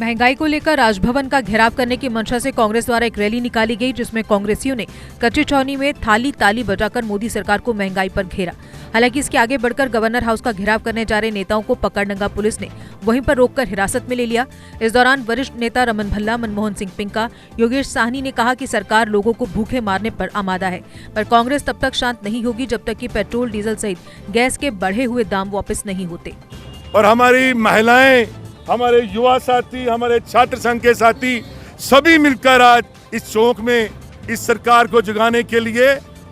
महंगाई को लेकर राजभवन का घेराव करने की मंशा से कांग्रेस द्वारा एक रैली निकाली गई, जिसमें कांग्रेसियों ने कच्ची छावनी में थाली ताली बजाकर मोदी सरकार को महंगाई पर घेरा। हालांकि इसके आगे बढ़कर गवर्नर हाउस का घेराव करने जा रहे नेताओं को पकड़नंगा पुलिस ने वहीं पर रोककर हिरासत में ले लिया। इस दौरान वरिष्ठ नेता रमन भल्ला, मनमोहन सिंह पिंका, योगेश साहनी ने कहा कि सरकार लोगों को भूखे मारने पर आमादा है, पर कांग्रेस तब तक शांत नहीं होगी जब तक कि पेट्रोल, डीजल सहित गैस के बढ़े हुए दाम वापस नहीं होते। और हमारी महिलाएं, हमारे युवा साथी, हमारे छात्र संघ के साथी सभी मिलकर आज इस चौक में इस सरकार को जगाने के लिए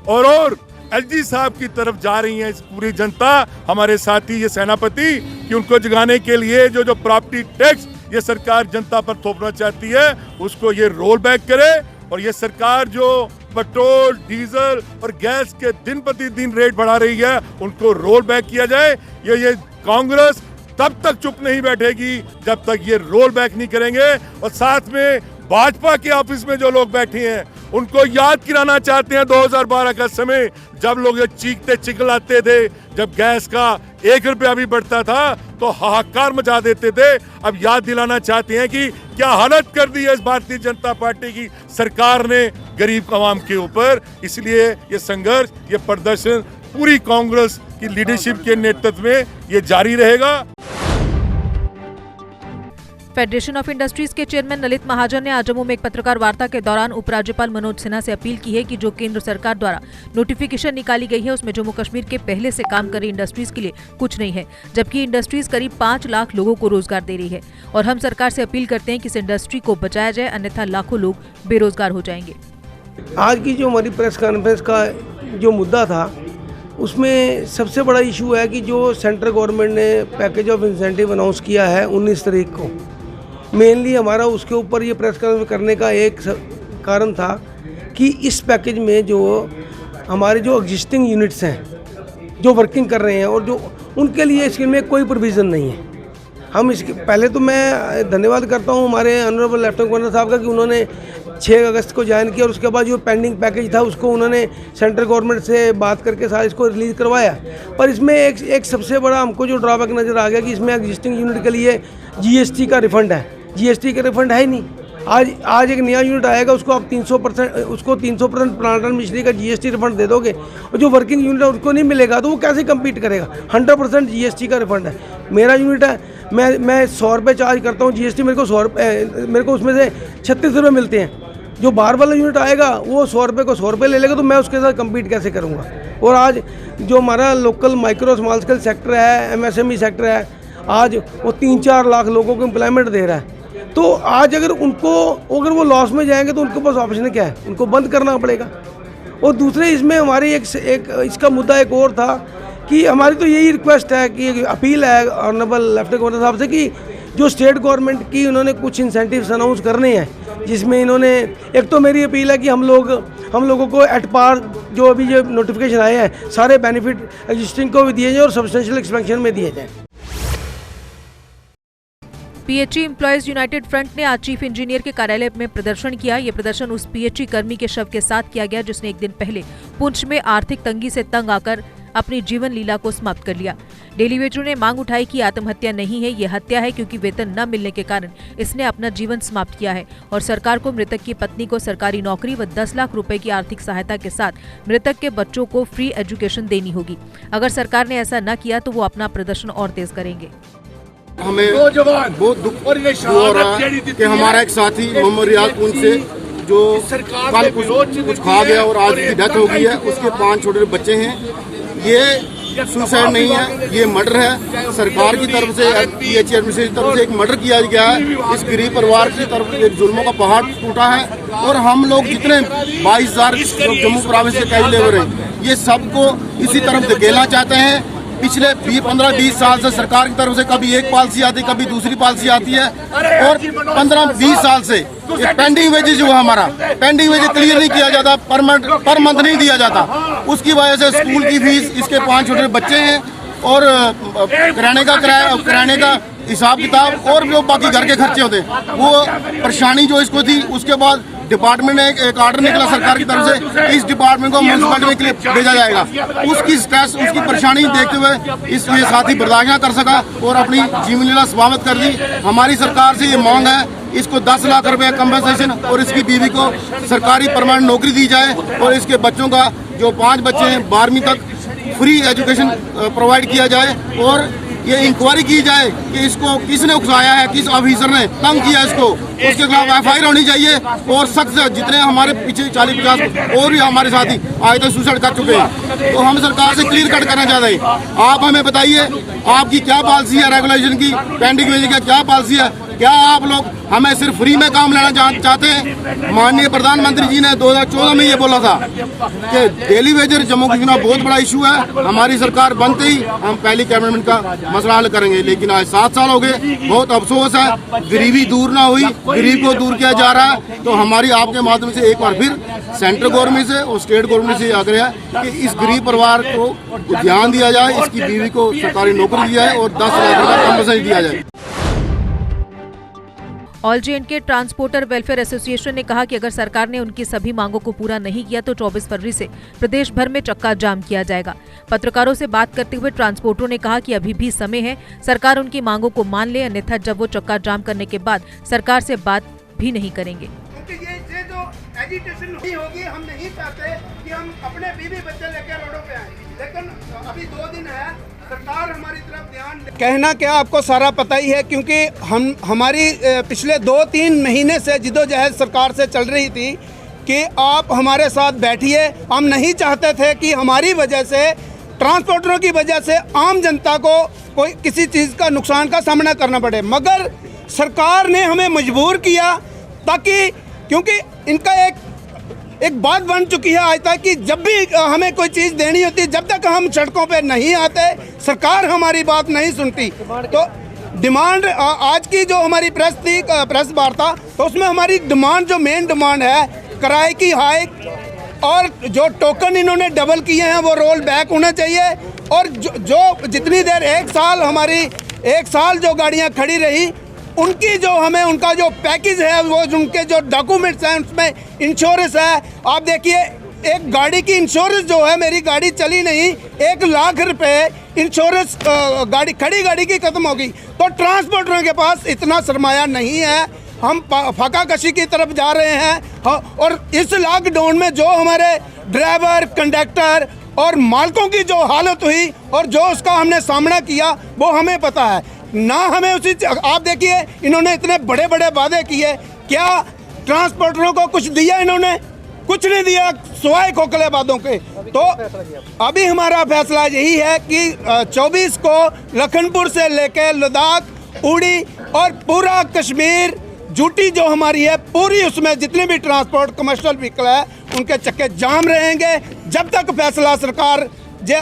और एलजी साहब की तरफ जा रही है। इस पूरी जनता, हमारे साथी ये सेनापति, कि उनको जगाने के लिए जो प्रॉपर्टी टैक्स ये सरकार जनता पर थोपना चाहती है उसको ये रोल बैक करे, और ये सरकार जो पेट्रोल, डीजल और गैस के दिन प्रतिदिन रेट बढ़ा रही है उनको रोल बैक किया जाए। ये कांग्रेस तब तक चुप नहीं बैठेगी जब तक ये रोल बैक नहीं करेंगे। और साथ में भाजपा के ऑफिस में जो लोग बैठे हैं उनको याद कराना चाहते हैं 2012 का समय, जब लोग ये चीखते चिल्लाते थे, जब गैस का 1 रुपया भी बढ़ता था तो हाहाकार मचा देते थे। अब याद दिलाना चाहते हैं कि क्या हालत कर दी है इस भारतीय जनता पार्टी की सरकार ने गरीब आवाम के ऊपर। इसलिए ये संघर्ष, ये प्रदर्शन पूरी कांग्रेस की लीडरशिप के नेतृत्व में ये जारी रहेगा। फेडरेशन ऑफ इंडस्ट्रीज के चेयरमैन ललित महाजन ने आज जम्मू में एक पत्रकार वार्ता के दौरान उपराज्यपाल मनोज सिन्हा से अपील की है कि जो केंद्र सरकार द्वारा नोटिफिकेशन निकाली गई है उसमें जम्मू कश्मीर के पहले से काम कर रही इंडस्ट्रीज के लिए कुछ नहीं है, जबकि इंडस्ट्रीज करीब 5 लाख लोगों को रोजगार दे रही है। और हम सरकार से अपील करते हैं कि इस इंडस्ट्री को बचाया जाए, अन्यथा लाखों लोग बेरोजगार हो जाएंगे। आज की जो हमारी प्रेस कॉन्फ्रेंस का जो मुद्दा था उसमें सबसे बड़ा इशू है कि जो सेंट्रल गवर्नमेंट ने पैकेज ऑफ इंसेंटिव अनाउंस किया है 19 तारीख को, मेनली हमारा उसके ऊपर ये प्रेस कॉन्फ्रेंस करने का एक कारण था कि इस पैकेज में जो हमारे जो एग्जिस्टिंग यूनिट्स हैं जो वर्किंग कर रहे हैं और जो उनके लिए इसमें कोई प्रोविज़न नहीं है। हम इसके पहले तो मैं धन्यवाद करता हूँ हमारे ऑनरेबल लेफ्टिनेंट गवर्नर साहब का कि उन्होंने 6 अगस्त को ज्वाइन किया और उसके बाद जो पेंडिंग पैकेज था उसको उन्होंने सेंट्रल गवर्नमेंट से बात करके सारा इसको रिलीज़ करवाया। पर इसमें एक सबसे बड़ा हमको जो ड्रॉबैक नज़र आ गया कि इसमें एग्जिस्टिंग यूनिट के लिए जीएसटी का रिफंड है। जीएसटी का रिफंड है ही नहीं। आज एक नया यूनिट आएगा उसको आप 300% प्लांट एंड मशीनरी का जीएसटी रिफंड दे दोगे, और जो वर्किंग यूनिट है उसको नहीं मिलेगा तो वो कैसे कम्पीट करेगा। 100% जीएसटी का रिफंड है। मेरा यूनिट है, मैं 100 रुपये चार्ज करता हूँ जीएसटी, मेरे को उसमें से 36 रुपये मिलते हैं। जो बाहर वाला यूनिट आएगा वो 100 रुपये को 100 रुपये ले लेगा, तो मैं उसके साथ कम्पीट कैसे करूँगा। और आज जो हमारा local micro small scale sector है, एमएसएमई सेक्टर है, आज वो 3-4 लाख लोगों को एम्प्लॉयमेंट दे रहा है। तो आज अगर वो लॉस में जाएंगे तो उनके पास ऑप्शन क्या है, उनको बंद करना पड़ेगा। और दूसरे इसमें हमारी एक इसका मुद्दा एक और था कि हमारी तो यही रिक्वेस्ट है कि अपील है ऑनरेबल लेफ्टिनेंट गवर्नर साहब से कि जो स्टेट गवर्नमेंट की उन्होंने कुछ इंसेंटिव्स अनाउंस करने हैं, जिसमें इन्होंने एक तो मेरी अपील है कि हम लोगों को एट पार जो अभी जो नोटिफिकेशन आए हैं सारे बेनिफिट एग्जिस्टिंग को भी दिए जाए और सब्सटेंशियल एक्सपेंशन में दिए जाए। पीएचई एम्प्लॉयज यूनाइटेड फ्रंट ने आज चीफ इंजीनियर के कार्यालय में प्रदर्शन किया। ये प्रदर्शन उस पीएचई कर्मी के शव के साथ किया गया जिसने एक दिन पहले पुंछ में आर्थिक तंगी से तंग आकर अपनी जीवन लीला को समाप्त कर लिया। डेली वेजरों ने मांग उठाई कि आत्महत्या नहीं है, ये हत्या है, क्योंकि वेतन न मिलने के कारण इसने अपना जीवन समाप्त किया है और सरकार को मृतक की पत्नी को सरकारी नौकरी व 10 लाख रुपए की आर्थिक सहायता के साथ मृतक के बच्चों को फ्री एजुकेशन देनी होगी। अगर सरकार ने ऐसा न किया तो वो अपना प्रदर्शन और तेज करेंगे। हमें बहुत दुख हो रहा है कि हमारा एक साथी मोहम्मद रियाज पुंछ से जो कल कुछ खा गया और आज की डेथ हो गई है, उसके 5 छोटे बच्चे हैं। ये सुसाइड नहीं है, ये मर्डर है। सरकार की तरफ से, पीएचई एडमिनिस्ट्रेशन की तरफ से एक मर्डर किया गया है। इस गरीब परिवार की तरफ एक जुल्मों का पहाड़ टूटा है। और हम लोग जितने 22,000 जम्मू प्रोविंस के कैज लेबर हैं, ये सबको इसी तरफ धकेलना चाहते हैं। पिछले 15-20 साल से सरकार की तरफ से कभी एक पॉलिसी आती है, कभी दूसरी पॉलिसी आती है, और 15-20 साल से पेंडिंग वेजेस जो है हमारा पेंडिंग वेजेस क्लियर नहीं किया जाता, पर मंथ नहीं दिया जाता। उसकी वजह से स्कूल की फीस, इसके 5 छोटे बच्चे हैं और किराने का हिसाब किताब और जो बाकी घर के खर्चे होते, वो परेशानी जो इसको थी। उसके बाद डिपार्टमेंट ने एक ऑर्डर निकला सरकार की तरफ से, इस डिपार्टमेंट को म्यूनसिपैलिटी के लिए भेजा जाएगा। उसकी स्ट्रेस, उसकी परेशानी देखते हुए ये साथी बर्दाश्त ना कर सका और अपनी जीवन लीला समाप्त कर दी। हमारी सरकार से ये मांग है, इसको 10 लाख रुपए कंपनसेशन और इसकी बीवी को सरकारी परमानेंट नौकरी दी जाए और इसके बच्चों का जो 5 बच्चे हैं 12वीं तक फ्री एजुकेशन प्रोवाइड किया जाए और ये इंक्वायरी की जाए कि इसको किसने उकसाया है, किस ऑफिसर ने तंग किया इसको, उसके खिलाफ FIR होनी चाहिए और सख्त से जितने हमारे पीछे 40-50 और भी हमारे साथी आज तक सुसाइड कर चुके हैं। तो हम सरकार से क्लियर कट करना चाहते हैं, आप हमें बताइए आपकी क्या पॉलिसी है, रेगुलेशन की, पेंडिंग वेज की क्या पॉलिसी है? क्या आप लोग हमें सिर्फ फ्री में काम लेना चाहते हैं? माननीय प्रधानमंत्री जी ने 2014 में ये बोला था कि डेली वेजर जम्मू कश्मीर बहुत बड़ा इशू है, हमारी सरकार बनते ही हम पहली कैबिनेट का मसला हल करेंगे। लेकिन आज 7 साल हो गए, बहुत अफसोस है, गरीबी दूर ना हुई, गरीब को दूर किया जा रहा है। तो हमारी आपके माध्यम से एक बार फिर सेंट्रल गवर्नमेंट से और स्टेट गवर्नमेंट से आग्रह है कि इस गरीब परिवार को ध्यान दिया जाए, इसकी बीवी को सरकारी नौकरी दी जाए और 10 लाख रुपये कंपनसेशन दिया जाए। All J&K transporter welfare association ने कहा कि अगर सरकार ने उनकी सभी मांगों को पूरा नहीं किया तो 24 फरवरी से प्रदेश भर में चक्का जाम किया जाएगा। पत्रकारों से बात करते हुए ट्रांसपोर्टरों ने कहा कि अभी भी समय है, सरकार उनकी मांगों को मान ले, अन्यथा जब वो चक्का जाम करने के बाद सरकार से बात भी नहीं करेंगे। क्योंकि ये जो एजिटेशन नहीं होगी, हम नहीं चाहते कि हम अपने बीवी बच्चे लेकर रोडों पे आए, लेकिन अभी 2 दिन है, सरकार हमारी तरफ ध्यान दे। कहना क्या आपको सारा पता ही है, क्योंकि हमारी पिछले 2-3 महीने से जिदोजहद सरकार से चल रही थी कि आप हमारे साथ बैठिए। हम नहीं चाहते थे कि हमारी वजह से, ट्रांसपोर्टरों की वजह से आम जनता को कोई किसी चीज़ का नुकसान का सामना करना पड़े, मगर सरकार ने हमें मजबूर किया ताकि, क्योंकि इनका एक बात बन चुकी है आज तक कि जब भी हमें कोई चीज़ देनी होती है, जब तक हम सड़कों पे नहीं आते, सरकार हमारी बात नहीं सुनती। तो डिमांड आज की जो हमारी प्रेस थी, प्रेस वार्ता, तो उसमें हमारी डिमांड, जो मेन डिमांड है, किराए की हाइक और जो टोकन इन्होंने डबल किए हैं वो रोल बैक होना चाहिए। और जो जितनी देर 1 साल जो गाड़ियाँ खड़ी रही, उनकी जो हमें उनका जो पैकेज है, वो उनके जो डॉक्यूमेंट्स हैं, उसमें इंश्योरेंस है। आप देखिए, एक गाड़ी की इंश्योरेंस जो है, मेरी गाड़ी चली नहीं, 1 लाख रुपए इंश्योरेंस खड़ी गाड़ी की खत्म होगी। तो ट्रांसपोर्टरों के पास इतना सरमाया नहीं है, हम फाका कशी की तरफ जा रहे हैं। और इस लॉकडाउन में जो हमारे ड्राइवर, कंडक्टर और मालकों की जो हालत हुई और जो उसका हमने सामना किया, वो हमें पता है ना। हमें उसी, आप देखिए, इन्होंने इतने बड़े बड़े वादे किए, क्या ट्रांसपोर्टरों को कुछ दिया? इन्होंने कुछ नहीं दिया, सिवाय खोखले वादों के। तो अभी हमारा फैसला यही है कि 24 को लखनपुर से लेकर लद्दाख, उड़ी और पूरा कश्मीर, ड्यूटी जो हमारी है पूरी, उसमें जितने भी ट्रांसपोर्ट कमर्शियल व्हीकल है उनके चक्के जाम रहेंगे जब तक फैसला सरकार,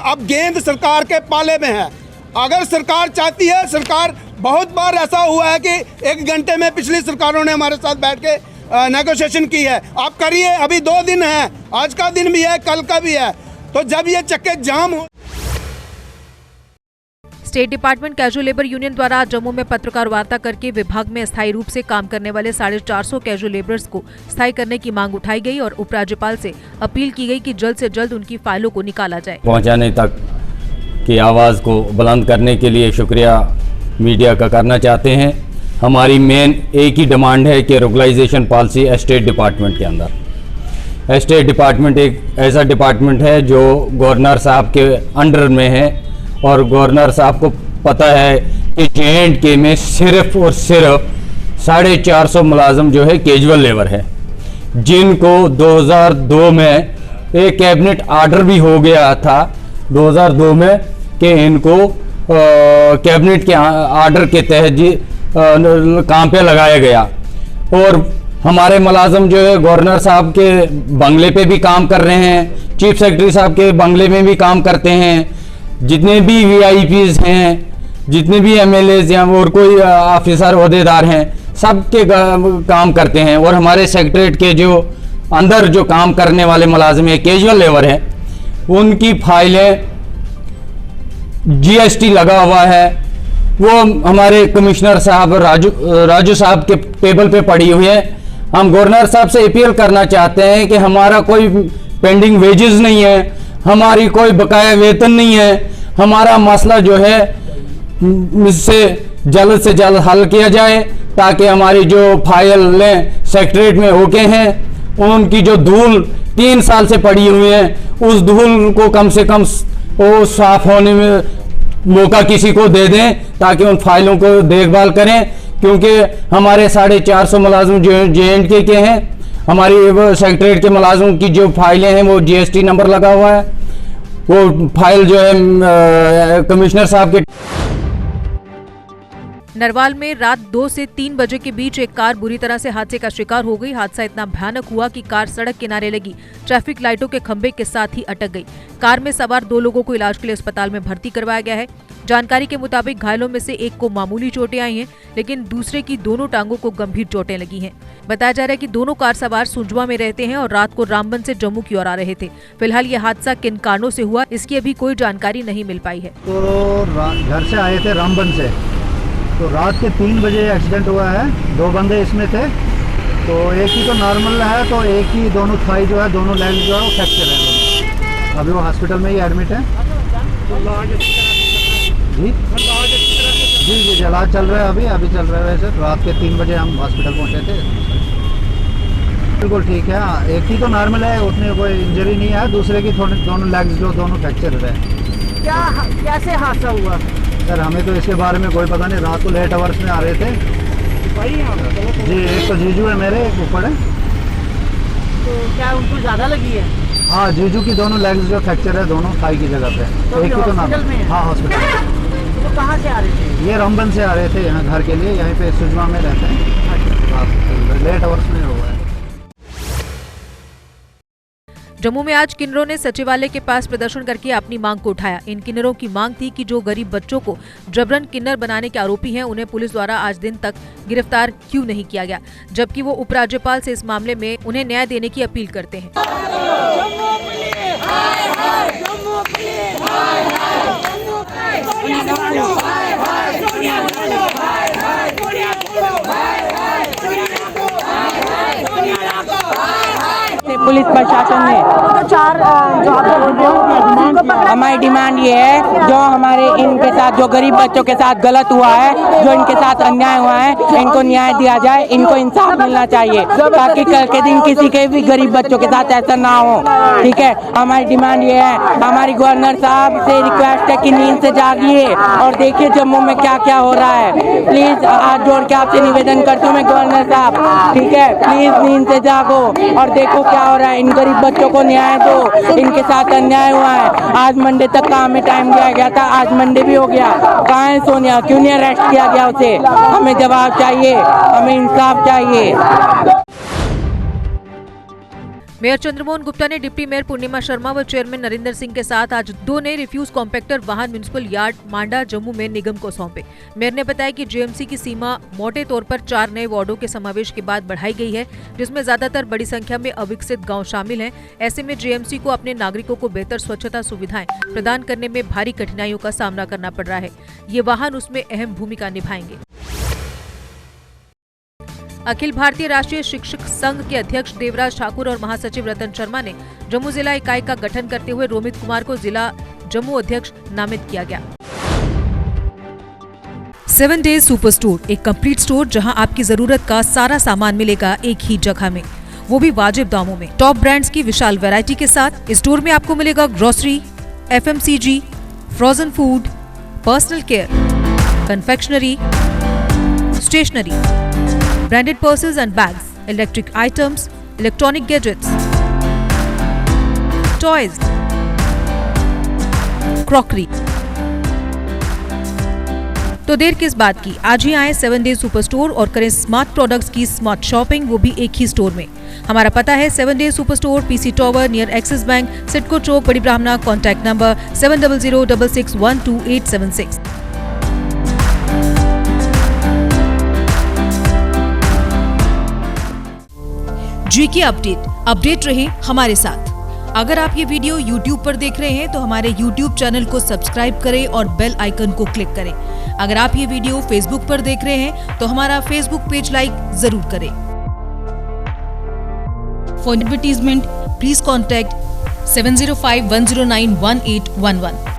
अब गेंद सरकार के पाले में है। अगर सरकार चाहती है, सरकार, बहुत बार ऐसा हुआ है कि 1 घंटे में पिछली सरकारों ने हमारे साथ बैठ के नेगोशिएशन की है। आप करिए, अभी 2 दिन है, आज का दिन भी है, कल का भी है। तो जब ये चक्के जाम हो। State department casual labour union द्वारा आज जम्मू में पत्रकार वार्ता करके विभाग में अस्थायी रूप से काम करने वाले 450 कैजुअल लेबर्स को स्थायी करने की मांग उठाई गई और उपराज्यपाल से अपील की गई कि जल्द से जल्द उनकी फाइलों को निकाला जाए। पहुंचाने तक की आवाज़ को बुलंद करने के लिए शुक्रिया मीडिया का करना चाहते हैं। हमारी मेन एक ही डिमांड है कि रेगुलाइजेशन पॉलिसी एस्टेट डिपार्टमेंट के अंदर। एस्टेट डिपार्टमेंट एक ऐसा डिपार्टमेंट है जो गवर्नर साहब के अंडर में है और गवर्नर साहब को पता है कि J&K में सिर्फ और सिर्फ 450 मुलाजम जो है कैजुअल लेबर है, जिनको 2002 में एक कैबिनेट ऑर्डर भी हो गया था 2002 में कि इनको कैबिनेट के ऑर्डर के तहत काम पे लगाया गया। और हमारे मुलाजम जो है गवर्नर साहब के बंगले पे भी काम कर रहे हैं, चीफ सेक्रेटरी साहब के बंगले में भी काम करते हैं, जितने भी VIPs हैं, जितने भी MLAs या और कोई ऑफिसर ओहदेदार हैं, सब के काम करते हैं। और हमारे सेक्रेटरीट के जो अंदर जो काम करने वाले मुलाजिम है, कैजुअल लेबर है, उनकी फाइलें GST लगा हुआ है, वो हमारे कमिश्नर साहब राजू साहब के टेबल पे पड़ी हुई है। हम गवर्नर साहब से अपील करना चाहते हैं कि हमारा कोई पेंडिंग वेजेस नहीं है, हमारी कोई बकाया वेतन नहीं है, हमारा मसला जो है इससे जल्द से जल्द हल किया जाए ताकि हमारी जो फाइलें सेक्रेटरीट में होके हैं उनकी जो धूल 3 साल से पड़ी हुई है उस धूल को कम से कम वो साफ होने में मौका किसी को दे दें ताकि उन फाइलों को देखभाल करें, क्योंकि हमारे 450 मुलाजिम JNK के हैं। हमारी सेक्रेटरीट के मुलाजिम की जो फाइलें हैं वो GST नंबर लगा हुआ है, वो फाइल जो है कमिश्नर साहब के। नरवाल में रात 2 से 3 बजे के बीच एक कार बुरी तरह से हादसे का शिकार हो गई। हादसा इतना भयानक हुआ कि कार सड़क किनारे लगी ट्रैफिक लाइटों के खंभे के साथ ही अटक गई। कार में सवार 2 लोगों को इलाज के लिए अस्पताल में भर्ती करवाया गया है। जानकारी के मुताबिक घायलों में से एक को मामूली चोटें आई हैं, लेकिन दूसरे की दोनों टांगों को गंभीर चोटें लगी हैं। बताया जा रहा है कि दोनों कार सवार सुंजवा में रहते हैं और रात को रामबन से जम्मू की ओर आ रहे थे। फिलहाल ये हादसा किन कारणों से हुआ इसकी अभी कोई जानकारी नहीं मिल पाई है। तो घर से आए थे रामबन से, तो रात के 3 बजे एक्सीडेंट हुआ है। 2 बंदे इसमें थे, तो एक ही तो नॉर्मल है, तो एक ही दोनों थाई जो है, दोनों लेग जो है वो फ्रैक्चर है। अभी वो हॉस्पिटल में ही एडमिट है। जी इलाज चल रहा है, अभी चल रहा है। वैसे रात के 3 बजे हम हॉस्पिटल पहुंचे थे। बिल्कुल ठीक है, एक ही तो नॉर्मल है, उतने कोई इंजरी नहीं है। दूसरे की थोड़े दोनों लेग्स जो दोनों फ्रैक्चर है। कैसे हादसा हुआ सर? हमें तो इसके बारे में कोई पता नहीं। रात को लेट आवर्स में आ रहे थे जी। एक तो जीजू है मेरे, एक ऊपर है। तो क्या उनको ज़्यादा लगी है? हाँ, जीजू की दोनों लेग्स जो फ्रैक्चर है दोनों थाई की जगह पे। तो एक ही तो हॉस्पिटल में? हाँ हॉस्पिटल। तो कहाँ से आ रहे थे? ये रामबन से आ रहे थे यहाँ घर के लिए, यहीं पे सुजमा में रहते हैं। लेट आवर्स में हुआ है। जम्मू में आज किन्नरों ने सचिवालय के पास प्रदर्शन करके अपनी मांग को उठाया। इन किन्नरों की मांग थी कि जो गरीब बच्चों को जबरन किन्नर बनाने के आरोपी हैं उन्हें पुलिस द्वारा आज दिन तक गिरफ्तार क्यों नहीं किया गया, जबकि वो उपराज्यपाल से इस मामले में उन्हें न्याय देने की अपील करते हैं। पुलिस प्रशासन ने तो 4 हमारी डिमांड ये है, जो हमारे इनके साथ जो गरीब बच्चों के साथ गलत हुआ है, जो इनके साथ अन्याय हुआ है, इनको न्याय दिया जाए, इनको इंसाफ मिलना चाहिए ताकि कल के दिन किसी के भी गरीब बच्चों के साथ ऐसा ना हो। ठीक है, हमारी डिमांड ये है। हमारी गवर्नर साहब से रिक्वेस्ट है कि नींद से जागिए और देखिए जम्मू में क्या क्या हो रहा है। प्लीज हाथ जोड़ के आपसे निवेदन करती हूँ मैं गवर्नर साहब, ठीक है, प्लीज नींद से जागो और देखो क्या हो रहा है। इन गरीब बच्चों को न्याय दो, इनके साथ अन्याय हुआ है। आज मंडे तक का हमें टाइम दिया गया था, आज मंडे भी हो गया। कहाँ है सोनिया? क्यों नहीं अरेस्ट किया गया उसे? हमें जवाब चाहिए, हमें इंसाफ चाहिए। मेयर चंद्रमोहन गुप्ता ने डिप्टी मेयर पूर्णिमा शर्मा व चेयरमैन नरेंद्र सिंह के साथ आज 2 नए रिफ्यूज कॉम्पैक्टर वाहन म्युनिसिपल यार्ड मांडा जम्मू में निगम को सौंपे। मेयर ने बताया कि JMC की सीमा मोटे तौर पर 4 नए वार्डों के समावेश के बाद बढ़ाई गई है, जिसमें ज्यादातर बड़ी संख्या में अविकसित गांव शामिल हैं। ऐसे में JMC को अपने नागरिकों को बेहतर स्वच्छता सुविधाएं प्रदान करने में भारी कठिनाइयों का सामना करना पड़ रहा है। ये वाहन उसमें अहम भूमिका निभाएंगे। अखिल भारतीय राष्ट्रीय शिक्षक संघ के अध्यक्ष देवराज ठाकुर और महासचिव रतन शर्मा ने जम्मू जिला इकाई का गठन करते हुए रोमित कुमार को जिला जम्मू अध्यक्ष नामित किया गया। 7 डेज सुपर स्टोर, एक कंप्लीट स्टोर जहां आपकी जरूरत का सारा सामान मिलेगा एक ही जगह में, वो भी वाजिब दामों में। टॉप ब्रांड्स की विशाल वैरायटी के साथ इस स्टोर में आपको मिलेगा grocery, FMCG, frozen food, personal care, confectionery, stationery, branded purses and bags, electric items, electronic gadgets, toys, crockery। तो देर किस बात की, आज ही आए 7 डेज सुपर स्टोर और करें स्मार्ट प्रोडक्ट्स की स्मार्ट शॉपिंग, वो भी एक ही स्टोर में। हमारा पता है 7 days super store, PC tower near Axis bank, CIDCO Chowk, Bari Brahmana. Contact number 7006612876। GK update रहे हमारे साथ। अगर आप ये वीडियो YouTube पर देख रहे हैं तो हमारे YouTube चैनल को सब्सक्राइब करें और बेल आइकन को क्लिक करें। अगर आप ये वीडियो Facebook पर देख रहे हैं तो हमारा Facebook पेज लाइक जरूर करें। For advertisement, please contact 705-109-1811.